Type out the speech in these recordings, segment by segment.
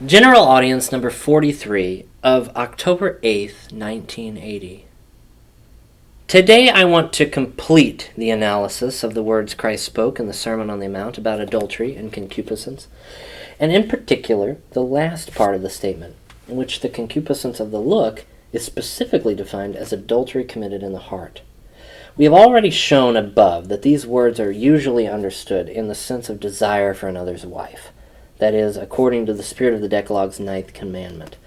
General Audience number 43 of October 8th, 1980. Today I want to complete the analysis of the words Christ spoke in the Sermon on the Mount about adultery and concupiscence, and in particular the last part of the statement, in which the concupiscence of the look is specifically defined as adultery committed in the heart. We have already shown above that these words are usually understood in the sense of desire for another's wife. That is, according to the spirit of the Decalogue's 9th commandment.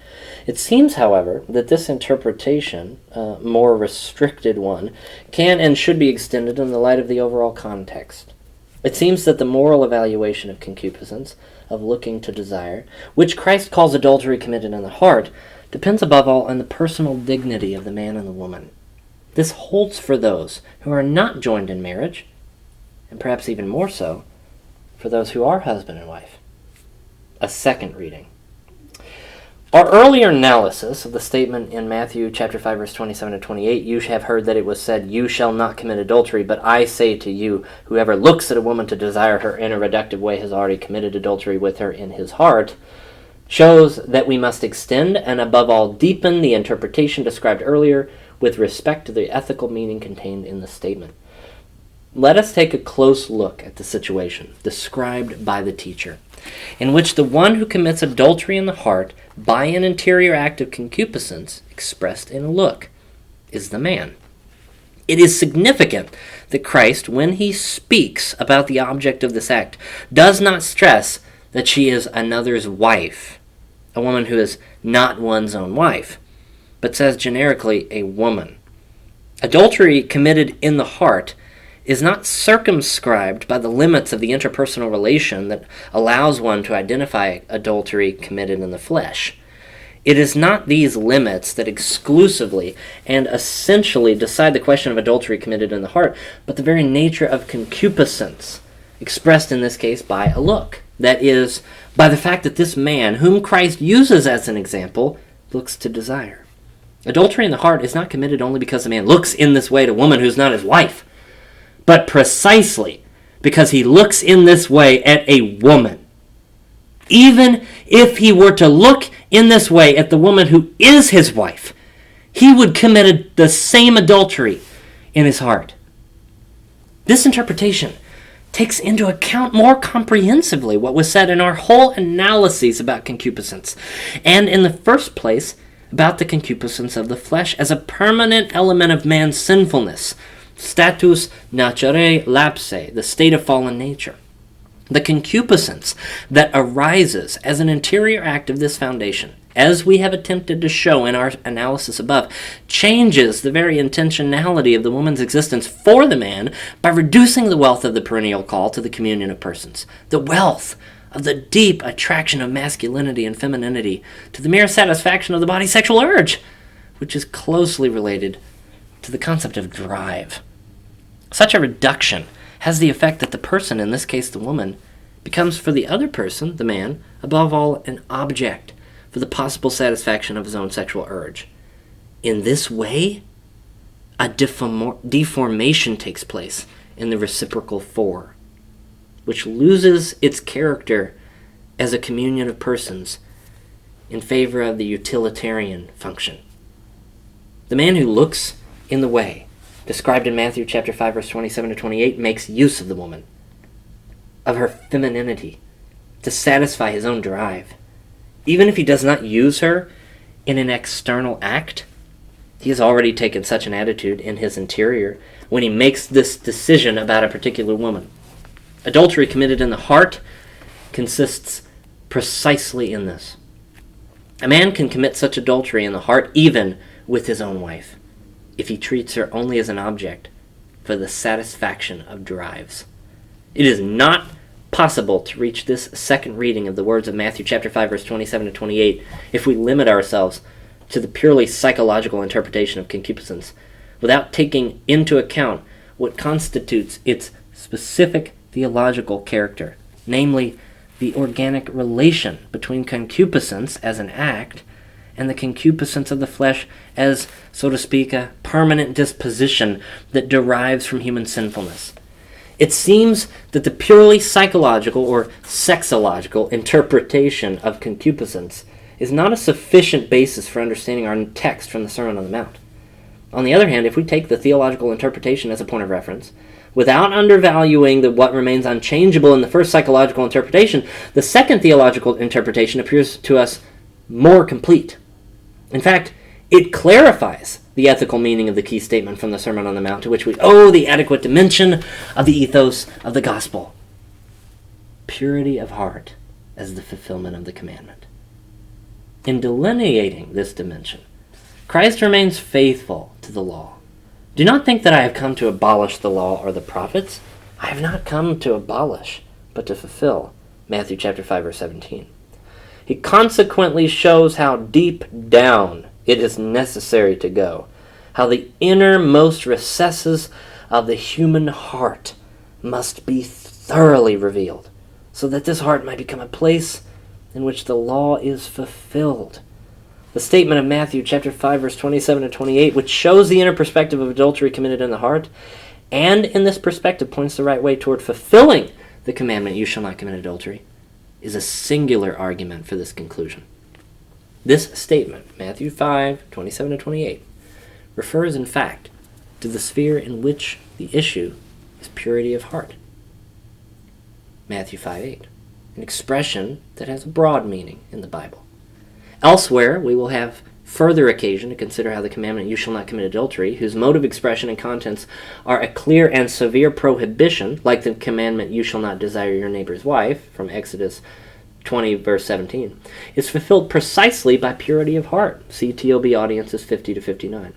It seems, however, that this interpretation, more restricted one, can and should be extended in the light of the overall context. It seems that the moral evaluation of concupiscence, of looking to desire, which Christ calls adultery committed in the heart, depends above all on the personal dignity of the man and the woman. This holds for those who are not joined in marriage, and perhaps even more so, for those who are husband and wife. A second reading. Our earlier analysis of the statement in Matthew chapter 5, verse 27 to 28, you have heard that it was said, you shall not commit adultery, but I say to you, whoever looks at a woman to desire her in a reductive way has already committed adultery with her in his heart, shows that we must extend and above all deepen the interpretation described earlier with respect to the ethical meaning contained in the statement. Let us take a close look at the situation described by the teacher, in which the one who commits adultery in the heart by an interior act of concupiscence, expressed in a look, is the man. It is significant that Christ, when he speaks about the object of this act, does not stress that she is another's wife, a woman who is not one's own wife, but says generically a woman. Adultery committed in the heart is not circumscribed by the limits of the interpersonal relation that allows one to identify adultery committed in the flesh. It is not these limits that exclusively and essentially decide the question of adultery committed in the heart, but the very nature of concupiscence, expressed in this case by a look. That is, by the fact that this man, whom Christ uses as an example, looks to desire. Adultery in the heart is not committed only because the man looks in this way at a woman who's not his wife, but precisely because he looks in this way at a woman. Even if he were to look in this way at the woman who is his wife, he would commit the same adultery in his heart. This interpretation takes into account more comprehensively what was said in our whole analyses about concupiscence, and in the first place, about the concupiscence of the flesh as a permanent element of man's sinfulness, status naturae lapsae, the state of fallen nature. The concupiscence that arises as an interior act of this foundation, as we have attempted to show in our analysis above, changes the very intentionality of the woman's existence for the man by reducing the wealth of the perennial call to the communion of persons, the wealth of the deep attraction of masculinity and femininity to the mere satisfaction of the body's sexual urge, which is closely related to the concept of drive. Such a reduction has the effect that the person, in this case the woman, becomes for the other person, the man, above all an object for the possible satisfaction of his own sexual urge. In this way, a deformation takes place in the reciprocal four, which loses its character as a communion of persons in favor of the utilitarian function. The man who looks in the way, described in Matthew chapter 5, verse 27 to 28, makes use of the woman, of her femininity, to satisfy his own drive. Even if he does not use her in an external act, he has already taken such an attitude in his interior when he makes this decision about a particular woman. Adultery committed in the heart consists precisely in this. A man can commit such adultery in the heart even with his own wife, if he treats her only as an object for the satisfaction of drives. It is not possible to reach this second reading of the words of Matthew chapter 5, verse 27 to 28 if we limit ourselves to the purely psychological interpretation of concupiscence without taking into account what constitutes its specific theological character, namely the organic relation between concupiscence as an act and the concupiscence of the flesh as, so to speak, a permanent disposition that derives from human sinfulness. It seems that the purely psychological or sexological interpretation of concupiscence is not a sufficient basis for understanding our text from the Sermon on the Mount. On the other hand, if we take the theological interpretation as a point of reference, without undervaluing what remains unchangeable in the first psychological interpretation, the second theological interpretation appears to us more complete. In fact, it clarifies the ethical meaning of the key statement from the Sermon on the Mount, to which we owe the adequate dimension of the ethos of the gospel: purity of heart as the fulfillment of the commandment. In delineating this dimension, Christ remains faithful to the law. Do not think that I have come to abolish the law or the prophets. I have not come to abolish, but to fulfill. Matthew chapter 5, verse 17. He consequently shows how deep down it is necessary to go, how the innermost recesses of the human heart must be thoroughly revealed, so that this heart might become a place in which the law is fulfilled. The statement of Matthew chapter 5, verse 27 and 28, which shows the inner perspective of adultery committed in the heart, and in this perspective points the right way toward fulfilling the commandment, "You shall not commit adultery," is a singular argument for this conclusion. This statement, Matthew 5, 27 and 28, refers in fact to the sphere in which the issue is purity of heart. Matthew 5, 8, an expression that has a broad meaning in the Bible. Elsewhere, we will have further occasion to consider how the commandment, "You shall not commit adultery," whose mode of expression and contents are a clear and severe prohibition, like the commandment, "You shall not desire your neighbor's wife," from Exodus 20, verse 17, is fulfilled precisely by purity of heart. See TOB Audiences 50 to 59.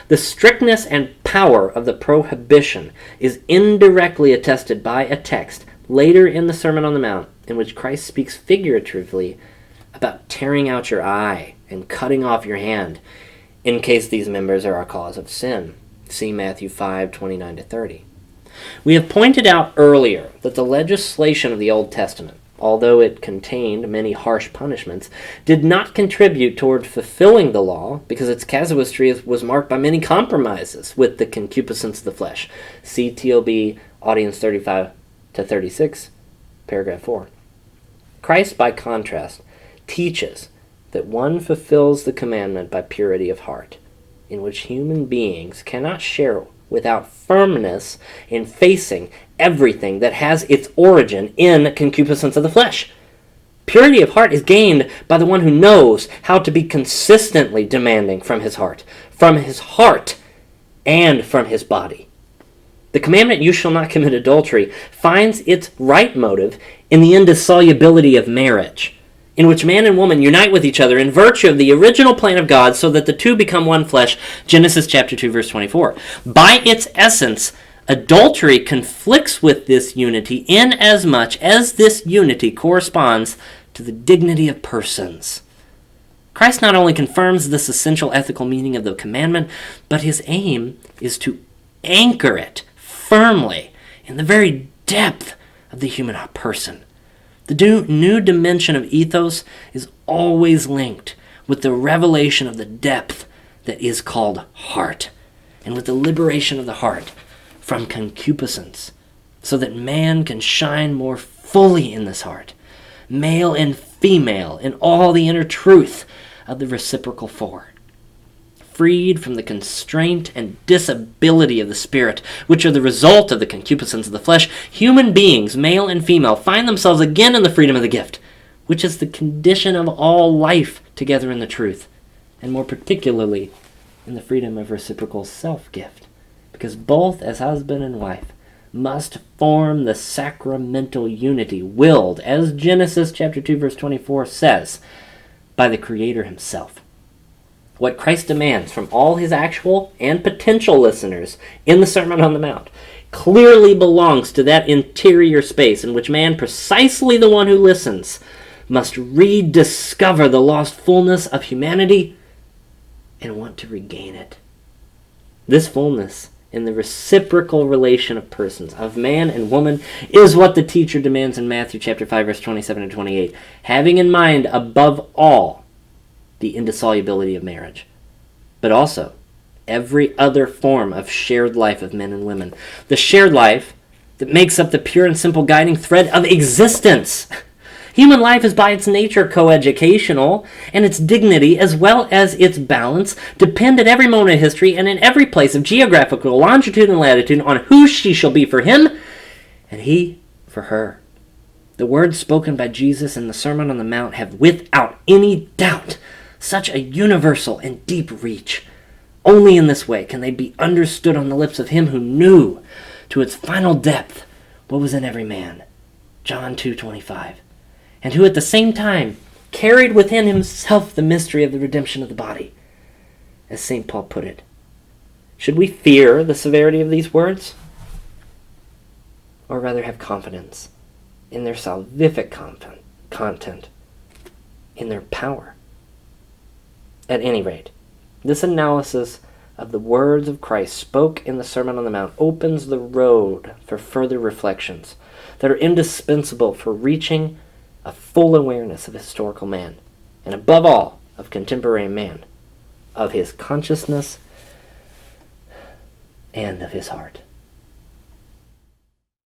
The strictness and power of the prohibition is indirectly attested by a text later in the Sermon on the Mount, in which Christ speaks figuratively about tearing out your eye and cutting off your hand in case these members are a cause of sin. See Matthew 5, 29 to 30. We have pointed out earlier that the legislation of the Old Testament, although it contained many harsh punishments, did not contribute toward fulfilling the law, because its casuistry was marked by many compromises with the concupiscence of the flesh. See TOB Audience 35 to 36, paragraph 4. Christ, by contrast, teaches that one fulfills the commandment by purity of heart, in which human beings cannot share without firmness in facing everything that has its origin in concupiscence of the flesh. Purity of heart is gained by the one who knows how to be consistently demanding from his heart, and from his body. The commandment, "You shall not commit adultery," finds its right motive in the indissolubility of marriage, in which man and woman unite with each other in virtue of the original plan of God, so that the two become one flesh. Genesis chapter 2, verse 24. By its essence, adultery conflicts with this unity inasmuch as this unity corresponds to the dignity of persons. Christ not only confirms this essential ethical meaning of the commandment, but his aim is to anchor it firmly in the very depth of the human person. The new dimension of ethos is always linked with the revelation of the depth that is called heart, and with the liberation of the heart from concupiscence, so that man can shine more fully in this heart, male and female, in all the inner truth of the reciprocal four. Freed from the constraint and disability of the spirit, which are the result of the concupiscence of the flesh, human beings, male and female, find themselves again in the freedom of the gift, which is the condition of all life together in the truth, and more particularly in the freedom of reciprocal self-gift, because both as husband and wife must form the sacramental unity willed, as Genesis chapter 2, verse 24 says, by the Creator himself. What Christ demands from all his actual and potential listeners in the Sermon on the Mount clearly belongs to that interior space in which man, precisely the one who listens, must rediscover the lost fullness of humanity and want to regain it. This fullness in the reciprocal relation of persons, of man and woman, is what the teacher demands in Matthew chapter 5, verse 27 and 28, having in mind above all the indissolubility of marriage, but also every other form of shared life of men and women. The shared life that makes up the pure and simple guiding thread of existence. Human life is by its nature coeducational, and its dignity as well as its balance depend at every moment of history and in every place of geographical longitude and latitude on who she shall be for him and he for her. The words spoken by Jesus in the Sermon on the Mount have without any doubt such a universal and deep reach. Only in this way can they be understood on the lips of him who knew to its final depth what was in every man. John 2:25. And who at the same time carried within himself the mystery of the redemption of the body. As St. Paul put it, should we fear the severity of these words? Or rather have confidence in their salvific content, in their power? At any rate, this analysis of the words of Christ spoke in the Sermon on the Mount opens the road for further reflections that are indispensable for reaching a full awareness of historical man, and above all, of contemporary man, of his consciousness and of his heart.